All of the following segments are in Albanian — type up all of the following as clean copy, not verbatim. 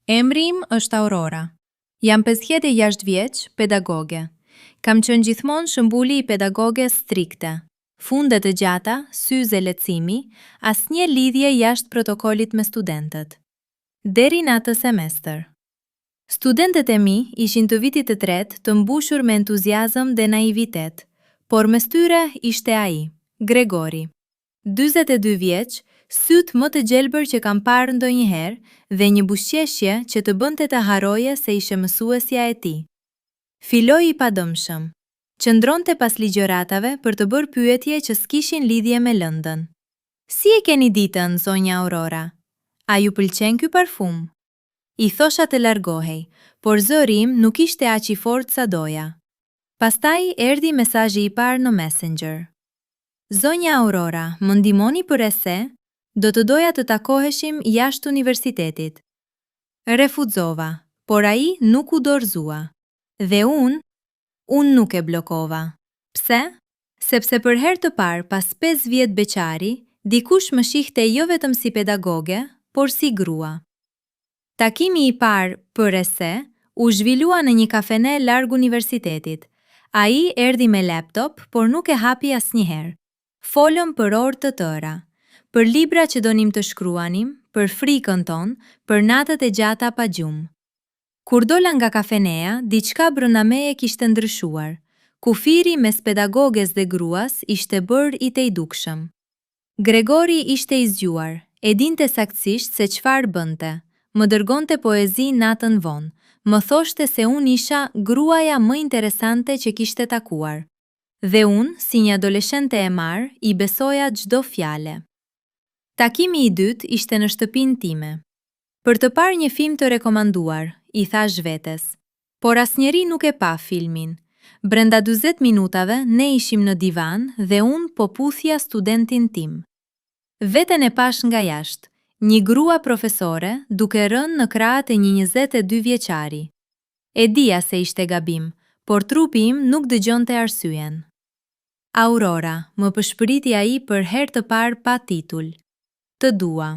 Emri im është Aurora. Jam 56 vjeç, pedagoge. Kam qenë gjithmonë shëmbuli i pedagoges strikte. Fundet të gjata, syze lehtësimi, asnjë lidhje jashtë protokollit me studentët. Deri në atë semestër. Studentët e mi ishin të vitit të tretë të mbushur me entuziazëm dhe naivitet, por mes tyre ishte ai, Gregori. 42 vjeç, sytë më të gjelbër që kam parë ndonjëherë dhe një buzëqeshje që të bënte të haroje se ishe mësuesja e tij. Filoi i padëmshëm. Qëndronte pas ligjëratave për të bërë pyetje që s'kishin lidhje me lëndën. Si e keni ditën, zonja Aurora? A ju pëlqen ky parfum? I thosha të largohej, por zëri im nuk ishte aq i fortë sa doja. Pastaj erdhi mesazhi i parë në Messenger. Zonja Aurora, më ndihmoni për ese? Do të doja të takoheshim jashtë universitetit. Refuzova, por ai nuk u dorëzua. Dhe unë nuk e blokova. Pse? Sepse për herë të parë pas 5 vjet beqari, dikush më shihte jo vetëm si pedagoge, por si grua. Takimi i parë për ese u zhvillua në një kafene larg universitetit. Ai erdhi me laptop, por nuk e hapi asnjëherë. Folëm për orë të tëra, për libra që donim të shkruanim, për frikën tonë, për natët e gjata pa gjumë. Kur dola nga kafenea, diçka brenda meje kishte ndryshuar. Kufiri mes pedagoges dhe gruas ishte bërë i tejdukshëm. Gregori ishte i zgjuar, e dinte saktësisht se çfarë bënte. Më dërgonte poezi natën vonë, më thoshte se unë isha gruaja më interesante që kishte takuar. Dhe unë, si një adoleshente e marë, i besoja çdo fjale. Takimi i dytë ishte në shtëpinë time. Për të parë një film të rekomanduar, i thash vetes. Por asnjëri nuk e pa filmin. Brenda 40 minutave ne ishim në divan dhe unë po puthja studentin tim. Veten e pash nga jashtë, një grua profesore duke rënë në krahët e një 22 vjeçari. E dija se ishte gabim, por trupi im nuk dëgjonte arsyen. Aurora, më përshpëriti ai për herë të parë pa titull. Të dua.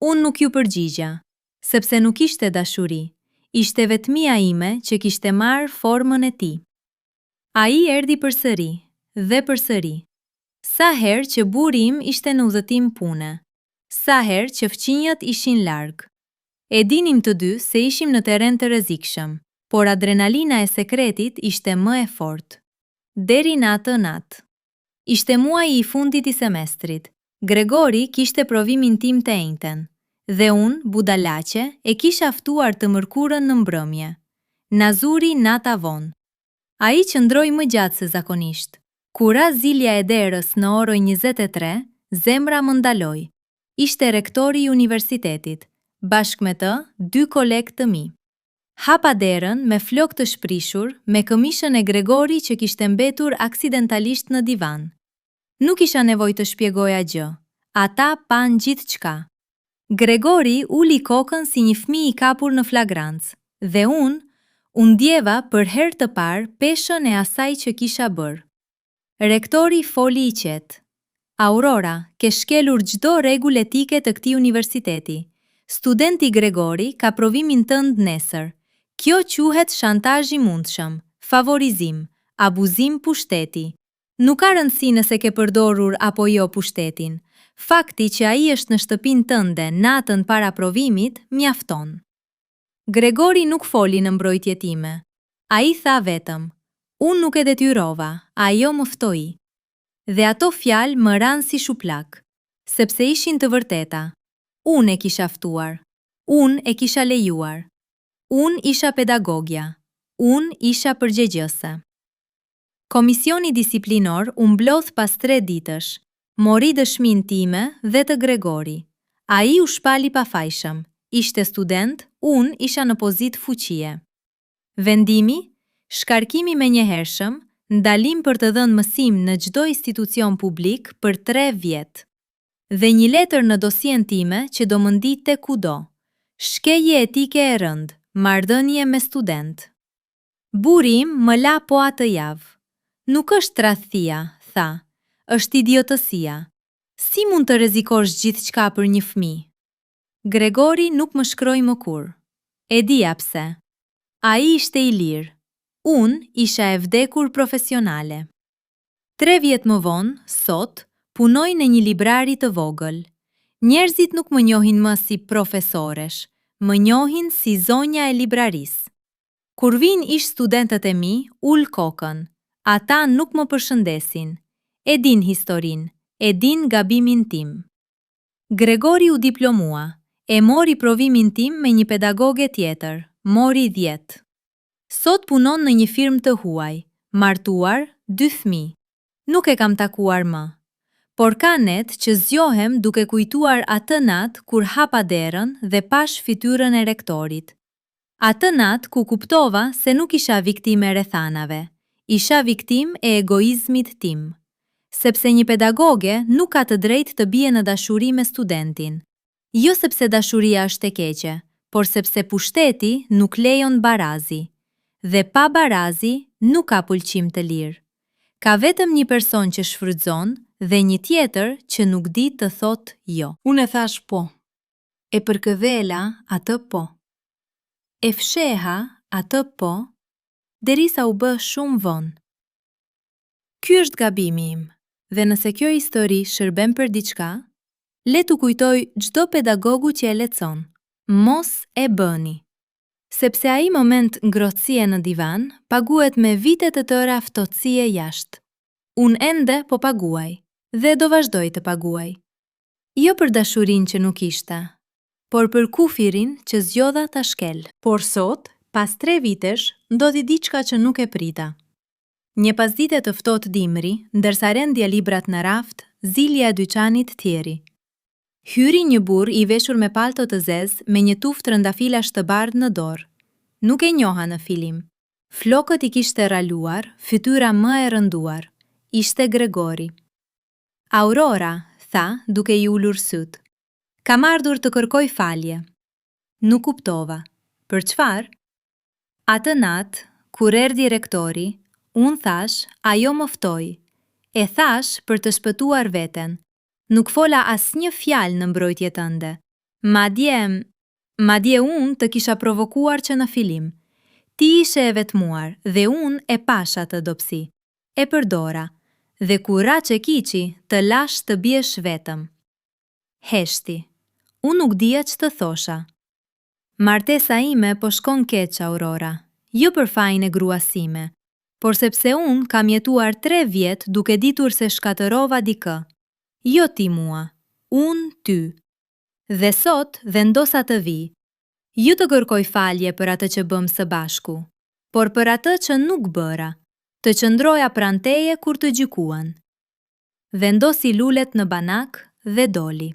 Unë nuk ju përgjigja, sepse nuk ishte dashuri, ishte vetmia ime që kishte marrë formën e tij. Ai erdhi përsëri, dhe përsëri. Sa herë që burri im ishte në udhëtim pune, sa herë që fqinjët ishin larg. E dinim të dy se ishim në terren të rrezikshëm, por adrenalina e sekretit ishte më e fortë. Deri në atë natë. Ishte muaji i fundit i semestrit. Gregori kishte provimin tim të enjten, dhe unë, budalaçe, e kisha ftuar të mërkurën në mbrëmje. Na zuri nata vonë. Ai qëndroi më gjatë se zakonisht. Kur ra zilja e derës në orën 23, zemra më ndaloi. Ishte rektori i universitetit, bashkë me të, 2 kolegë të mi. Hapa derën me flokë të shprishur, me këmishën e Gregori që kishte mbetur aksidentalisht në divan. Nuk isha nevojë të shpjegoja gjë. Ata pan gjithçka. Gregori uli kokën si një fëmijë i kapur në flagrancë, dhe unë ndjeva për herë të parë peshën e asaj që kisha bërë. Rektori foli i qetë. Aurora, ke shkelur çdo rregull etike të këtij universiteti. Studenti Gregori ka provimin tënd nesër. Kjo quhet shantazh i mundshëm, favorizim, abuzim pushteti. Nuk ka rëndësi nëse ke përdorur apo jo pushtetin. Fakti që ai është në shtëpinë tënde natën para provimit mjafton. Gregori nuk foli në mbrojtje time. Ai tha vetëm, unë nuk e detyrova, ajo më ftoi. Dhe ato fjalë më ranë si shuplak, sepse ishin të vërteta. Unë e kisha ftuar, unë e kisha lejuar. Unë isha pedagogja, unë isha përgjegjëse. Komisioni disiplinor u mblodh pas 3 ditësh, mori dëshminë time dhe të Gregori. Ai u shpali pafajshëm, ishte student, unë isha në pozitë fuqie. Vendimi, shkarkimi menjëhershëm, ndalim për të dhënë mësim në çdo institucion publik për 3 vjet. Dhe një letër në dosjen time që do më ndite kudo. Shkelje etike e rënd, marrëdhënie me student. Burim më la po atë javë. Nuk është tradhtia, tha, është idiotësia. Si mund të rrezikosh gjithçka për një fëmijë? Gregori nuk më shkroi më kur. E dija pse. Ai ishte i lirë. Unë isha e vdekur profesionale. 3 vjet më vonë, sot, punoj në një librari të vogël. Njerëzit nuk më njohin më si profesoresh, më njohin si zonja e librarisë. Kur vin ish studentët e mi, ul kokën. Ata nuk më përshëndesin. E din historinë, e din gabimin tim. Gregori u diplomua, e mori provimin tim me një pedagoge tjetër, mori 10. Sot punon në një firmë të huaj, martuar, 2 fëmijë. Nuk e kam takuar më. Por ka net që zgjohem duke kujtuar atë natë kur hapa derën dhe pash fytyrën e rektorit. Atë natë ku kuptova se nuk isha viktime e rrethanave, isha viktim e egoizmit tim. Sepse një pedagoge nuk ka të drejtë të bie në dashuri me studentin. Jo sepse dashuria është e keqe, por sepse pushteti nuk lejon barazi. Dhe pa barazi nuk ka pëlqim të lirë. Ka vetëm një person që shfrytëzon dhe një tjetër që nuk di të thotë jo. Unë e thash po. E përkëdhela atë po. E fsheha atë po, derisa u bë shumë vonë. Ky është gabimi im, dhe nëse kjo histori shërben për diçka, le t'u kujtoj çdo pedagogu që e lexon. Mos e bëni. Sepse ai moment ngrohtësie në divan paguhet me vite të tëra ftohtësie jashtë. Unë ende po paguaj dhe do vazhdoj të paguaj. Jo për dashurinë që nuk ishte, por për kufirin që zgjodha ta shkel. Por sot, pas 3 vitesh, ndodhi diçka që nuk e prita. Një pasdite të ftohtë dimri, ndërsa rendja librat në raft, zilja e dyqanit tjeri. Hyri një burr i veshur me palto të zezë me një tuftë rëndafilash të bardhë në dorë. Nuk e njoha në fillim. Flokët i kishte raluar, fytyra më e rënduar. Ishte Gregori. Aurora, tha, duke i ulur syt. Kam ardhur të kërkoj falje. Nuk kuptova. Për çfarë? Atë natë, kur erdhi rektori, unë thash, ajo më ftoi. E thash për të shpëtuar veten. Nuk fola asnjë fjalë në mbrojtje tënde. Madje unë të kisha provokuar që në fillim. Ti ishe e vetmuar dhe unë e pasha të dobësi. E përdora. Dhe kur ra që kiqi, të lash të biesh vetëm. Heshti. Unë nuk dija që të thosha. Martesa ime po shkon keq, Aurora. Jo për fajin e gruasime, por sepse unë kam jetuar 3 vjet duke ditur se shkatërova dikë. Jo ti mua, unë ty. Dhe sot vendosa të vi. Jo të kërkoj falje për atë që bëm së bashku, por për atë që nuk bëra, të qëndroja pranë teje kur të gjykuan. Vendosi lulet në banak dhe doli.